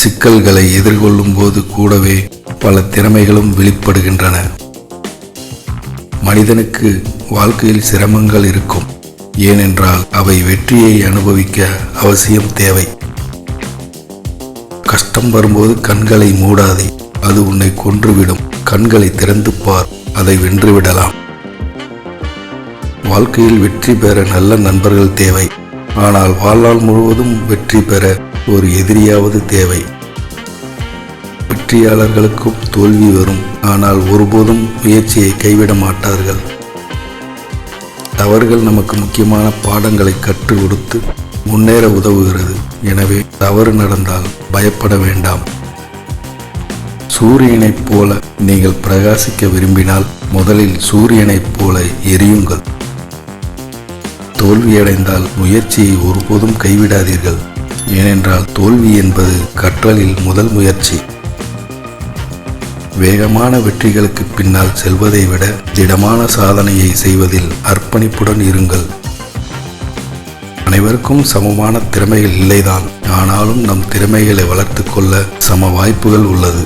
சிக்கல்களை எதிர்கொள்ளும் போது கூடவே பல திறமைகளும் வெளிப்படுகின்றன. மனிதனுக்கு வாழ்க்கையில் சிரமங்கள் இருக்கும். ஏனென்றால் அவை வெற்றியை அனுபவிக்க அவசியம் தேவை. கஷ்டம் வரும்போது கண்களை மூடாதே, அது உன்னை கொன்றுவிடும். கண்களை திறந்து பார், அதை வென்றுவிடலாம். வாழ்க்கையில் வெற்றி பெற நல்ல நண்பர்கள் தேவை. ஆனால் வாழ்நாள் முழுவதும் வெற்றி பெற ஒரு எதிரியாவது தேவை. வெற்றியாளர்களுக்கும் தோல்வி வரும், ஆனால் ஒருபோதும் முயற்சியை கைவிட மாட்டார்கள். தவறுகள் நமக்கு முக்கியமான பாடங்களை கற்றுக் கொடுத்து முன்னேற உதவுகிறது. எனவே தவறு நடந்தால் பயப்பட வேண்டாம். சூரியனைப் போல நீங்கள் பிரகாசிக்க விரும்பினால் முதலில் சூரியனைப் போல எரியுங்கள். தோல்வியடைந்தால் முயற்சியை ஒருபோதும் கைவிடாதீர்கள். ஏனென்றால் தோல்வி என்பது கற்றலில் முதல் முயற்சி. வேகமான வெற்றிகளுக்கு பின்னால் செல்வதை விட திடமான சாதனையை செய்வதில் அர்ப்பணிப்புடன் இருங்கள். அனைவருக்கும் சமமான திறமைகள் இல்லைதான், ஆனாலும் நம் திறமைகளை வளர்த்து கொள்ள சம வாய்ப்புகள் உள்ளது.